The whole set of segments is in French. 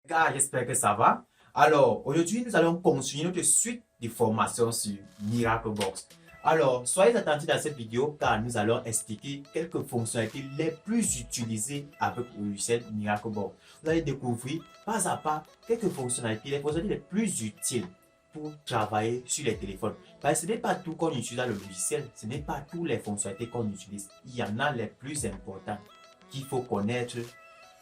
Gars, j'espère que ça va. Alors, aujourd'hui, nous allons continuer notre suite de formations sur Miraclebox. Alors, soyez attentifs dans cette vidéo car nous allons expliquer quelques fonctionnalités les plus utilisées avec le logiciel Miraclebox. Vous allez découvrir pas à pas quelques fonctionnalités, les fonctionnalités les plus utiles pour travailler sur les téléphones. Parce que ce n'est pas tout qu'on utilise dans le logiciel, ce n'est pas toutes les fonctionnalités qu'on utilise. Il y en a les plus importantes qu'il faut connaître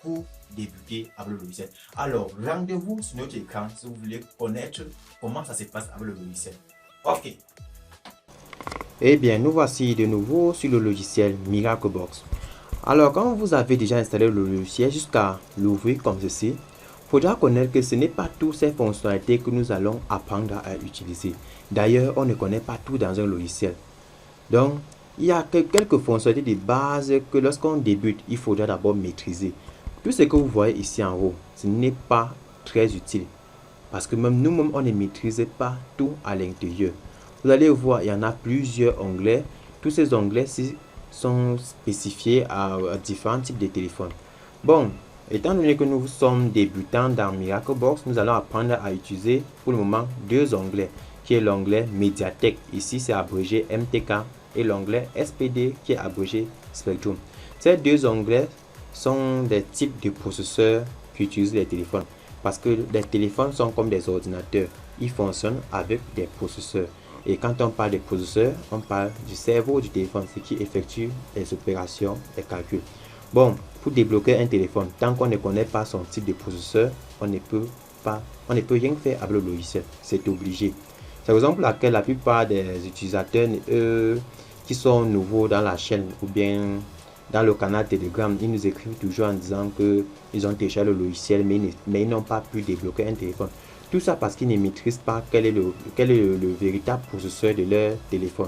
pour débuter avec le logiciel. Alors, rendez-vous sur notre écran si vous voulez connaître comment ça se passe avec le logiciel. Ok. Eh bien, nous voici de nouveau sur le logiciel Miraclebox. Alors, quand vous avez déjà installé le logiciel jusqu'à l'ouvrir comme ceci, il faudra connaître que ce n'est pas toutes ces fonctionnalités que nous allons apprendre à utiliser. D'ailleurs, on ne connaît pas tout dans un logiciel. Donc, il y a quelques fonctionnalités de base que lorsqu'on débute, il faudra d'abord maîtriser. Tout ce que vous voyez ici en haut, ce n'est pas très utile. Parce que même nous-mêmes, on ne maîtrise pas tout à l'intérieur. Vous allez voir, il y en a plusieurs onglets. Tous ces onglets-ci sont spécifiés à différents types de téléphones. Bon, étant donné que nous sommes débutants dans Miraclebox, nous allons apprendre à utiliser pour le moment deux onglets, qui est l'onglet Mediatek. Ici, c'est abrégé MTK, et l'onglet SPD, qui est abrégé Spectrum. Ces deux onglets sont des types de processeurs qu'utilisent les téléphones. Parce que les téléphones sont comme des ordinateurs. Ils fonctionnent avec des processeurs. Et quand on parle des processeurs, on parle du cerveau du téléphone, ce qui effectue les opérations, les calculs. Bon, pour débloquer un téléphone, tant qu'on ne connaît pas son type de processeur, on ne peut rien faire avec le logiciel. C'est obligé. C'est la raison pour laquelle la plupart des utilisateurs qui sont nouveaux dans la chaîne ou bien dans le canal Telegram, ils nous écrivent toujours en disant qu'ils ont téléchargé le logiciel, mais ils n'ont pas pu débloquer un téléphone. Tout ça parce qu'ils ne maîtrisent pas quel est le véritable processeur de leur téléphone.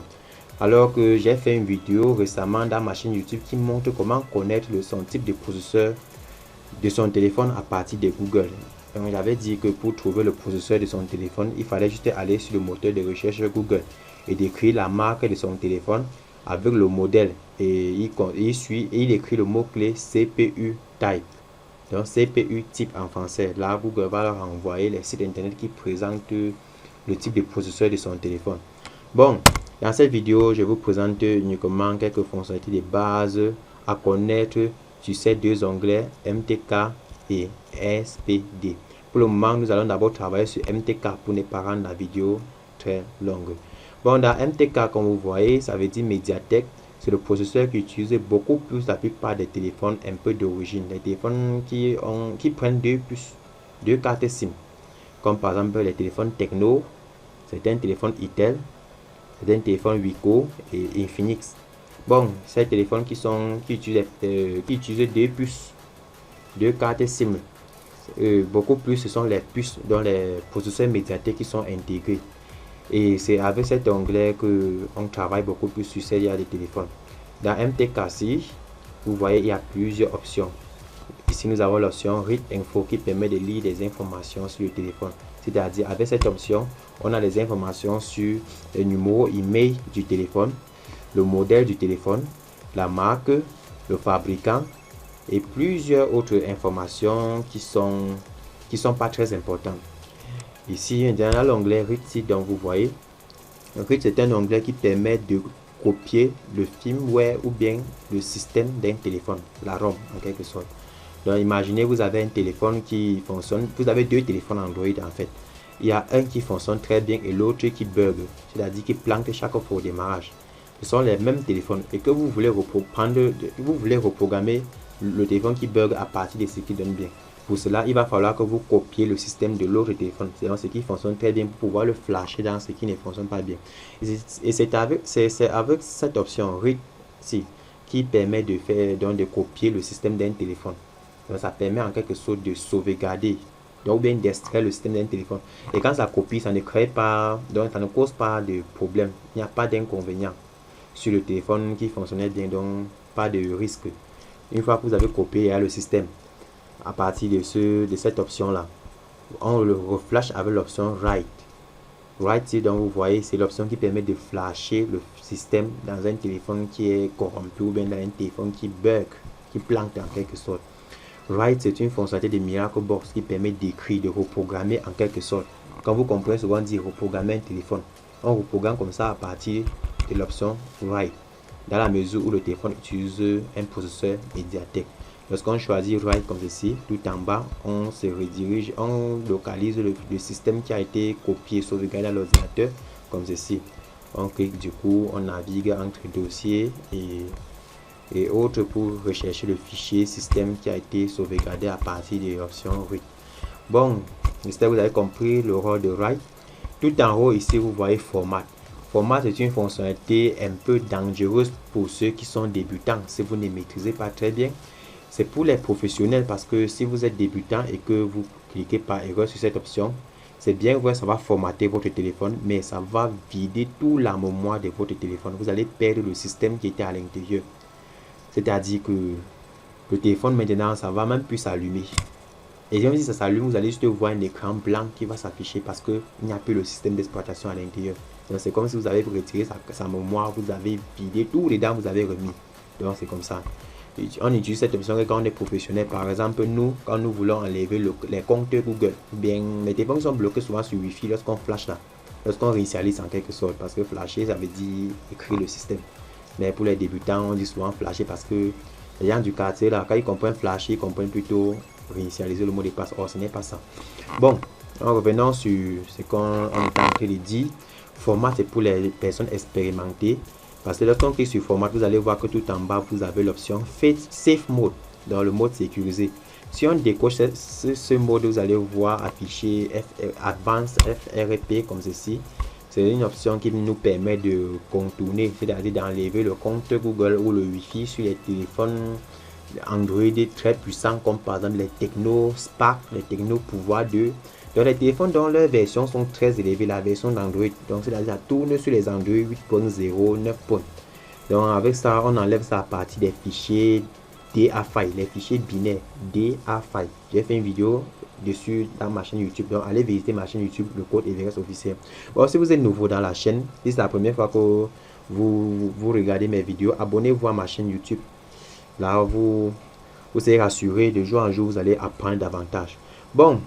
Alors que j'ai fait une vidéo récemment dans ma chaîne YouTube qui montre comment connaître son type de processeur de son téléphone à partir de Google. Donc, il avait dit que pour trouver le processeur de son téléphone, il fallait juste aller sur le moteur de recherche Google et décrire la marque de son téléphone avec le modèle, et il écrit le mot-clé CPU type. Donc CPU type en français. Là, Google va leur envoyer les sites internet qui présentent le type de processeur de son téléphone. Bon, dans cette vidéo, je vous présente uniquement quelques fonctionnalités de base à connaître sur ces deux onglets MTK et SPD. Pour le moment, nous allons d'abord travailler sur MTK pour ne pas rendre la vidéo très longue. Bon, dans MTK, comme vous voyez, ça veut dire Mediatek. C'est le processeur qui utilise beaucoup plus la plupart des téléphones un peu d'origine. Les téléphones qui prennent deux cartes SIM. Comme par exemple les téléphones Tecno, certains téléphones Itel, certains téléphones Wiko et Infinix. Bon, ces téléphones qui utilisent deux cartes SIM. Beaucoup plus, ce sont les puces dans les processeurs Mediatek qui sont intégrés. Et c'est avec cet onglet qu'on travaille beaucoup plus sur ces des téléphones. Dans MTK, vous voyez, il y a plusieurs options. Ici, nous avons l'option Read Info qui permet de lire des informations sur le téléphone. C'est-à-dire, avec cette option, on a les informations sur le numéro email du téléphone, le modèle du téléphone, la marque, le fabricant et plusieurs autres informations qui sont pas très importantes. Ici, dans l'onglet Read, donc vous voyez, Read c'est un onglet qui permet de copier le firmware ou bien le système d'un téléphone, la ROM en quelque sorte. Donc imaginez, vous avez un téléphone qui fonctionne, vous avez deux téléphones Android en fait. Il y a un qui fonctionne très bien et l'autre qui bug, c'est-à-dire qui plante chaque fois au démarrage. Ce sont les mêmes téléphones et que vous voulez reprogrammer le téléphone qui bug à partir de ce qui donne bien. Pour cela, il va falloir que vous copiez le système de l'autre téléphone, c'est-à-dire ce qui fonctionne très bien pour pouvoir le flasher dans ce qui ne fonctionne pas bien. Et c'est avec cette option Read qui permet de copier le système d'un téléphone. Donc ça permet en quelque sorte de sauvegarder, donc ou bien d'extraire le système d'un téléphone. Et quand ça copie, ça ne crée pas, donc ça ne cause pas de problème. Il n'y a pas d'inconvénient sur le téléphone qui fonctionnait bien, donc pas de risque. Une fois que vous avez copié, il y a le système. À partir de cette option là, on le reflash avec l'option Write. Write, donc vous voyez, c'est l'option qui permet de flasher le système dans un téléphone qui est corrompu ou bien dans un téléphone qui bug, qui plante en quelque sorte. Write, c'est une fonctionnalité de Miraclebox qui permet d'écrire, de reprogrammer en quelque sorte. Quand vous comprenez, souvent on dit reprogrammer un téléphone. On reprogramme comme ça à partir de l'option Write, dans la mesure où le téléphone utilise un processeur Mediatek. Lorsqu'on choisit Write comme ceci, tout en bas, on se redirige, on localise le système qui a été copié, sauvegardé à l'ordinateur, comme ceci. On clique, du coup, on navigue entre dossiers et autres pour rechercher le fichier système qui a été sauvegardé à partir de l'option Write. Bon, j'espère que vous avez compris le rôle de Write. Tout en haut ici, vous voyez Format. Format est une fonctionnalité un peu dangereuse pour ceux qui sont débutants. Si vous ne maîtrisez pas très bien, c'est pour les professionnels parce que si vous êtes débutant et que vous cliquez par erreur sur cette option, c'est bien vrai, ça va formater votre téléphone, mais ça va vider toute la mémoire de votre téléphone. Vous allez perdre le système qui était à l'intérieur. C'est-à-dire que le téléphone maintenant, ça va même plus s'allumer. Et même si ça s'allume, vous allez juste voir un écran blanc qui va s'afficher parce qu'il n'y a plus le système d'exploitation à l'intérieur. Donc c'est comme si vous avez retiré sa mémoire, vous avez vidé tout les dents, vous avez remis. Donc c'est comme ça. On utilise cette option quand on est professionnel. Par exemple, nous, quand nous voulons enlever les comptes Google, bien, les téléphones sont bloqués souvent sur Wi-Fi lorsqu'on flash là, lorsqu'on réinitialise en quelque sorte, parce que flasher, ça veut dire écrire le système. Mais pour les débutants, on dit souvent flasher parce que les gens du quartier là, quand ils comprennent flasher, ils comprennent plutôt réinitialiser le mot de passe. Or, ce n'est pas ça. Bon, en revenant sur ce qu'on est en train de dire, format c'est pour les personnes expérimentées. Parce que lorsqu'on clique sur Format, vous allez voir que tout en bas, vous avez l'option Safe Mode, dans le mode sécurisé. Si on décoche ce mode, vous allez voir afficher Advanced FRP comme ceci. C'est une option qui nous permet de contourner, c'est-à-dire d'enlever le compte Google ou le Wi-Fi sur les téléphones Android très puissants, comme par exemple les Tecno Spark, les Tecno Pouvoir 2. Donc les téléphones dont leurs versions sont très élevées, la version d'Android, donc c'est-à-dire ça tourne sur les Android 8.0, 9. Donc avec ça, on enlève ça à partir des fichiers DA file, les fichiers binaires DA file. J'ai fait une vidéo dessus dans ma chaîne YouTube, donc allez visiter ma chaîne YouTube, le code Everest officiel. Bon, si vous êtes nouveau dans la chaîne, si c'est la première fois que vous regardez mes vidéos, abonnez-vous à ma chaîne YouTube. Là, vous serez rassuré, de jour en jour, vous allez apprendre davantage. Bon,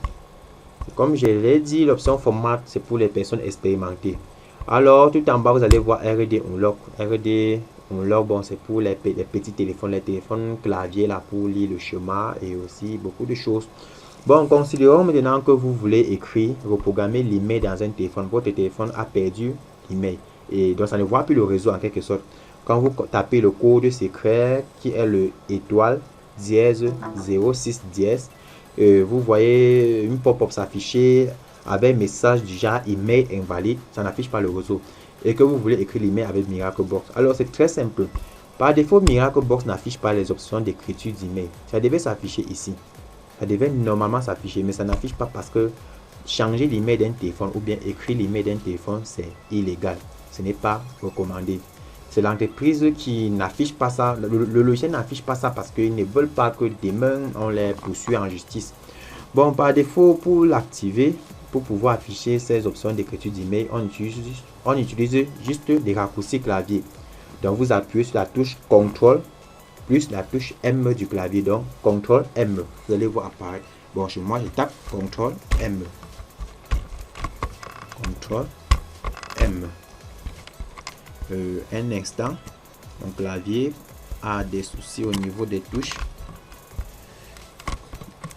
comme je l'ai dit, l'option format, c'est pour les personnes expérimentées. Alors, tout en bas, vous allez voir RD Unlock. RD Unlock, bon, c'est pour les petits téléphones, les téléphones clavier là pour lire le schéma et aussi beaucoup de choses. Bon, considérons maintenant que vous voulez écrire, reprogrammer l'email dans un téléphone. Votre téléphone a perdu l'email et donc ça ne voit plus le réseau en quelque sorte. Quand vous tapez le code secret qui est le étoile dièse 06 dièse, vous voyez une pop-up s'afficher avec un message du genre email invalide, ça n'affiche pas le réseau et que vous voulez écrire l'email avec Miraclebox. Alors c'est très simple. Par défaut, Miraclebox n'affiche pas les options d'écriture d'email. Ça devait s'afficher ici. Ça devait normalement s'afficher, mais ça n'affiche pas parce que changer l'email d'un téléphone ou bien écrire l'email d'un téléphone, c'est illégal. Ce n'est pas recommandé. C'est l'entreprise qui n'affiche pas ça, le logiciel n'affiche pas ça parce qu'ils ne veulent pas que demain on les poursuive en justice. Bon, par défaut, pour l'activer, pour pouvoir afficher ces options d'écriture d'email, on utilise juste des raccourcis clavier. Donc vous appuyez sur la touche CTRL plus la touche M du clavier, donc CTRL M. Vous allez voir apparaître. Bon, chez moi, je tape CTRL M. CTRL M. Un instant, mon clavier a des soucis au niveau des touches.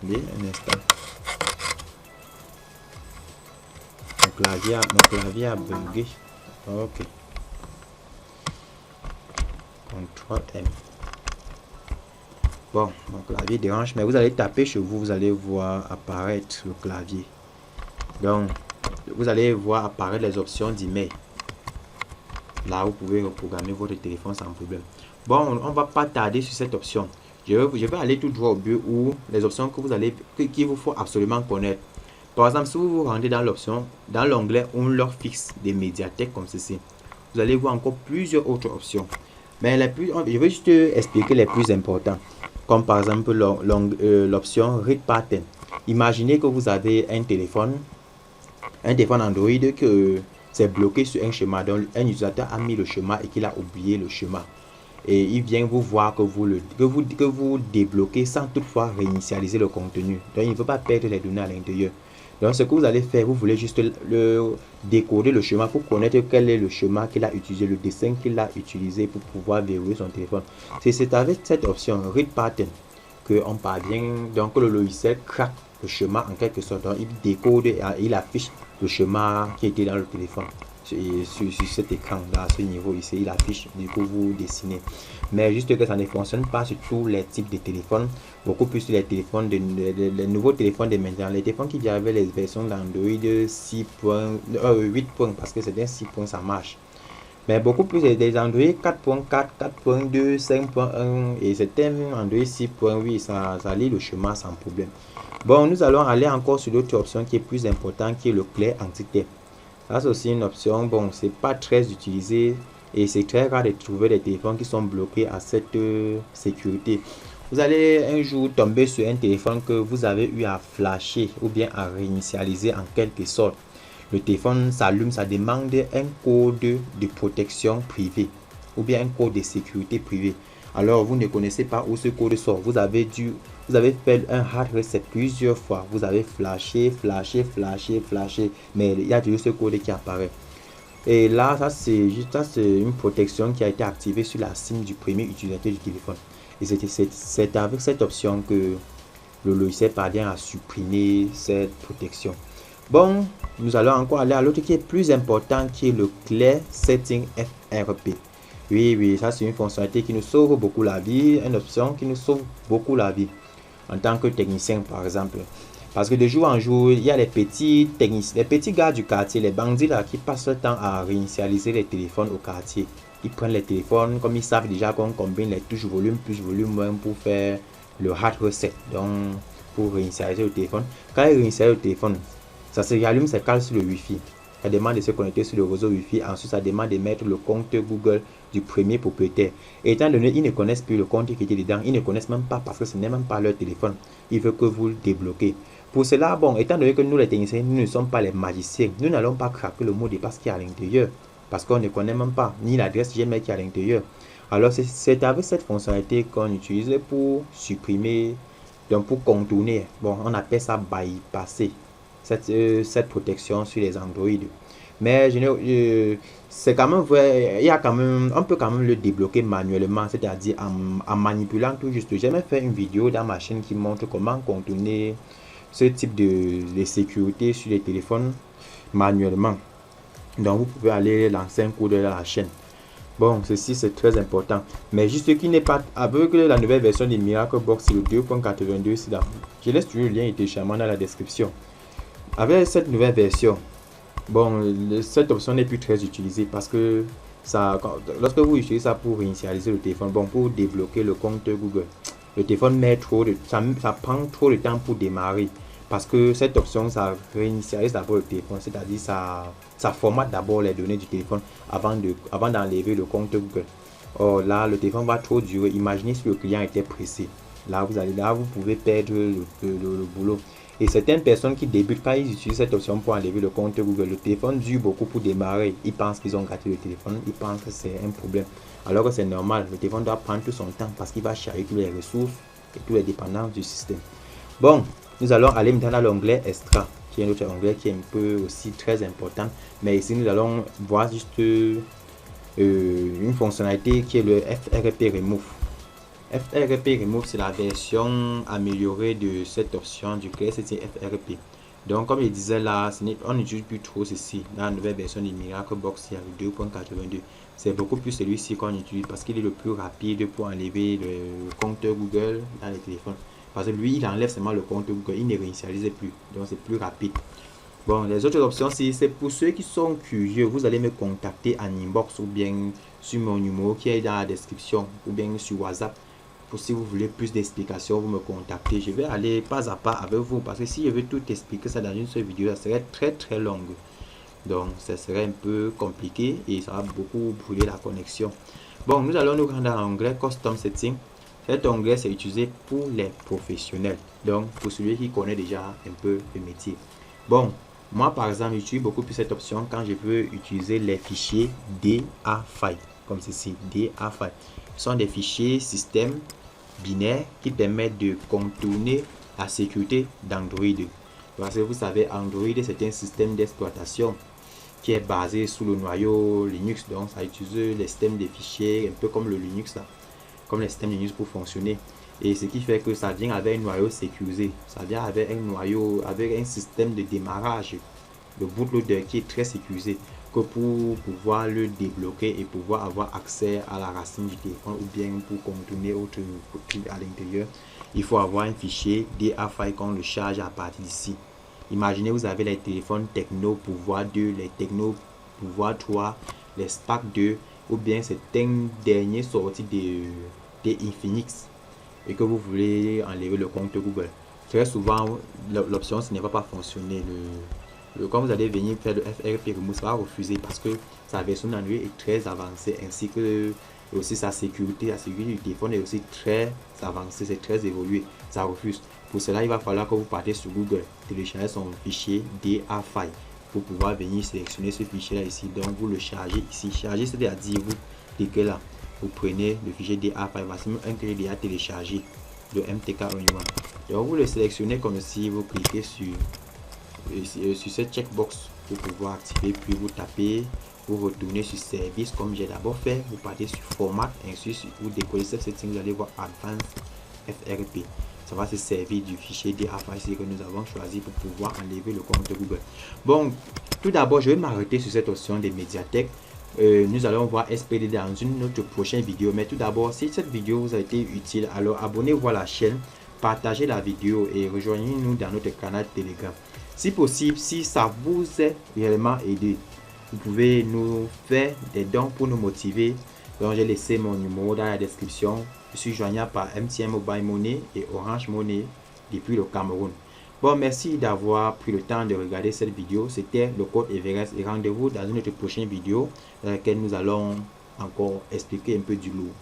Allez, un instant. Mon clavier a bugué. Ok. CTRL M. Bon, mon clavier dérange, mais vous allez taper chez vous, vous allez voir apparaître le clavier. Donc, vous allez voir apparaître les options d'email. Là, vous pouvez reprogrammer votre téléphone sans problème. Bon, on va pas tarder sur cette option. Je vais aller tout droit au but où les options qu'il vous faut absolument connaître. Par exemple, si vous vous rendez dans l'option, dans l'onglet Unlock fixe des Mediatek comme ceci, vous allez voir encore plusieurs autres options. Mais je vais juste expliquer les plus importants. Comme par exemple l'option Read Pattern. Imaginez que vous avez un téléphone Android que c'est bloqué sur un schéma. Donc un utilisateur a mis le schéma et qu'il a oublié le schéma. et il vient vous voir que vous débloquez sans toutefois réinitialiser le contenu. Donc il ne veut pas perdre les données à l'intérieur. Donc ce que vous allez faire, vous voulez juste décoder le schéma pour connaître quel est le schéma qu'il a utilisé, le dessin qu'il a utilisé pour pouvoir verrouiller son téléphone. C'est avec cette option Read Pattern qu'on parvient, donc le logiciel craque le schéma en quelque sorte. Donc il décode et il affiche le schéma qui était dans le téléphone. Sur cet écran, à ce niveau ici, il affiche, du coup vous dessinez. Mais juste que ça ne fonctionne pas sur tous les types de téléphones, beaucoup plus sur les téléphones, les nouveaux téléphones de maintenant, les téléphones qui avaient les versions d'Android 8 points, parce que c'est un 6 points, ça marche. Mais beaucoup plus des Android 4.4, 4.2, 5.1 et c'est un Android 6.8, ça lit le schéma sans problème. Bon, nous allons aller encore sur l'autre option qui est plus importante, qui est le clair anti-theft. Ça c'est aussi une option, bon, c'est pas très utilisé et c'est très rare de trouver des téléphones qui sont bloqués à cette sécurité. Vous allez un jour tomber sur un téléphone que vous avez eu à flasher ou bien à réinitialiser en quelque sorte. Le téléphone s'allume, ça demande un code de protection privée ou bien un code de sécurité privée. Alors vous ne connaissez pas où ce code sort. Vous avez fait un hard reset plusieurs fois. Vous avez flashé, mais il y a toujours ce code qui apparaît. Et là, ça c'est une protection qui a été activée sur la SIM du premier utilisateur du téléphone. Et c'est avec cette option que le logiciel parvient à supprimer cette protection. Bon, nous allons encore aller à l'autre qui est plus important, qui est le Clear Setting FRP. Oui, ça c'est une fonctionnalité qui nous sauve beaucoup la vie, une option qui nous sauve beaucoup la vie en tant que technicien par exemple. Parce que de jour en jour, il y a les petits techniciens, les petits gars du quartier, les bandits là qui passent le temps à réinitialiser les téléphones au quartier. Ils prennent les téléphones, comme ils savent déjà qu'on combine les touches volume plus volume moins pour faire le hard reset, donc pour réinitialiser le téléphone. Quand ils réinitialisent le téléphone, ça se rallume, ça cale sur le Wi-Fi. Ça demande de se connecter sur le réseau Wi-Fi. Ensuite, ça demande de mettre le compte Google du premier propriétaire. Et étant donné qu'ils ne connaissent plus le compte qui était dedans, ils ne connaissent même pas parce que ce n'est même pas leur téléphone. Ils veulent que vous le débloquez. Pour cela, bon, étant donné que nous les techniciens, nous ne sommes pas les magiciens, nous n'allons pas craquer le mot de passe qui est à l'intérieur. Parce qu'on ne connaît même pas ni l'adresse Gmail qui est à l'intérieur. Alors, c'est avec cette fonctionnalité qu'on utilise pour supprimer, donc pour contourner. Bon, on appelle ça bypasser cette protection sur les Android. Mais c'est quand même vrai, on peut quand même le débloquer manuellement, c'est-à-dire en manipulant tout juste. J'ai même fait une vidéo dans ma chaîne qui montre comment contourner ce type de sécurité sur les téléphones manuellement. Donc vous pouvez aller lancer un coup de la chaîne. Bon, ceci c'est très important. Mais juste qui n'est pas avec la nouvelle version de MiracleBox, le 2.82, je laisse toujours le lien et téléchargement dans la description. Avec cette nouvelle version, bon, cette option n'est plus très utilisée parce que lorsque vous utilisez ça pour réinitialiser le téléphone, bon, pour débloquer le compte Google, le téléphone met ça prend trop de temps pour démarrer parce que cette option, ça réinitialise d'abord le téléphone, c'est-à-dire ça formate d'abord les données du téléphone avant d'enlever le compte Google. Or là, le téléphone va trop durer. Imaginez si le client était pressé. Là, vous pouvez perdre le boulot. Et certaines personnes qui débutent, quand ils utilisent cette option pour enlever le compte Google, le téléphone dure beaucoup pour démarrer. Ils pensent qu'ils ont gâté le téléphone, ils pensent que c'est un problème. Alors que c'est normal, le téléphone doit prendre tout son temps parce qu'il va charger toutes les ressources et toutes les dépendances du système. Bon, nous allons aller maintenant dans l'onglet Extra, qui est un autre onglet qui est un peu aussi très important. Mais ici, nous allons voir juste une fonctionnalité qui est le FRP Remove. FRP Remove, c'est la version améliorée de cette option du Clear Setting FRP. Donc, comme je disais là, on n'utilise plus trop ceci. Dans la nouvelle version du MiracleBox, il y a le 2.82. C'est beaucoup plus celui-ci qu'on utilise parce qu'il est le plus rapide pour enlever le compte Google dans les téléphones. Parce que lui, il enlève seulement le compte Google, il ne réinitialise plus. Donc, c'est plus rapide. Bon, les autres options, c'est pour ceux qui sont curieux. Vous allez me contacter en inbox ou bien sur mon numéro qui est dans la description ou bien sur WhatsApp. Pour si vous voulez plus d'explications, vous me contactez. Je vais aller pas à pas avec vous parce que si je veux tout expliquer ça dans une seule vidéo, ça serait très longue. Donc, ça serait un peu compliqué et ça va beaucoup brûler la connexion. Bon, nous allons nous rendre dans l'onglet Custom Setting. Cet onglet, c'est utilisé pour les professionnels. Donc, pour celui qui connaît déjà un peu le métier. Bon, moi, par exemple, j'utilise beaucoup plus cette option quand je veux utiliser les fichiers DA File. comme ceci, DA file. Ce sont des fichiers système binaires qui permettent de contourner la sécurité d'Android. Parce que vous savez, Android c'est un système d'exploitation qui est basé sur le noyau Linux, donc ça utilise les systèmes de fichiers un peu comme le Linux là, comme les systèmes Linux pour fonctionner. Et ce qui fait que ça vient avec un noyau sécurisé, ça vient avec un noyau, avec un système de démarrage, de bootloader qui est très sécurisé, que pour pouvoir le débloquer et pouvoir avoir accès à la racine du téléphone ou bien pour contourner autre truc à l'intérieur, il faut avoir un fichier DA file qu'on le charge à partir d'ici. Imaginez, vous avez les téléphones Techno pouvoir 2, les Techno pouvoir 3, les Spark 2, ou bien c'est un dernier sorti de Infinix et que vous voulez enlever le compte Google. Très souvent, l'option ce n'est pas fonctionner. Quand vous allez venir faire le FRP remove, ça va refuser parce que sa version d'Android est très avancée, ainsi que aussi sa sécurité, la sécurité du téléphone est aussi très avancée, c'est très évolué, ça refuse. Pour cela, il va falloir que vous partez sur Google, télécharger son fichier DA file pour pouvoir venir sélectionner ce fichier là ici. Donc vous le chargez ici. Charger, c'est-à-dire vous cliquez là, vous prenez le fichier DA file, voici un que j'ai déjà téléchargé, le MTK Only One. Donc vous le sélectionnez comme si vous cliquez sur cette checkbox pour pouvoir activer, puis vous tapez, vous retournez sur service comme j'ai d'abord fait, vous partez sur format, ainsi vous décollez cette setting, vous allez voir Advanced FRP. Ça va se servir du fichier DA file que nous avons choisi pour pouvoir enlever le compte Google. Bon, tout d'abord, je vais m'arrêter sur cette option des médiathèques. Nous allons voir SPD dans une autre prochaine vidéo. Mais tout d'abord, si cette vidéo vous a été utile, alors abonnez-vous à la chaîne, partagez la vidéo et rejoignez-nous dans notre canal Telegram. Si possible, si ça vous est réellement aidé, vous pouvez nous faire des dons pour nous motiver. Donc, j'ai laissé mon numéro dans la description. Je suis joignable par MTN Mobile Money et Orange Money depuis le Cameroun. Bon, merci d'avoir pris le temps de regarder cette vidéo. C'était le code Everest et rendez-vous dans une autre prochaine vidéo dans laquelle nous allons encore expliquer un peu du lourd.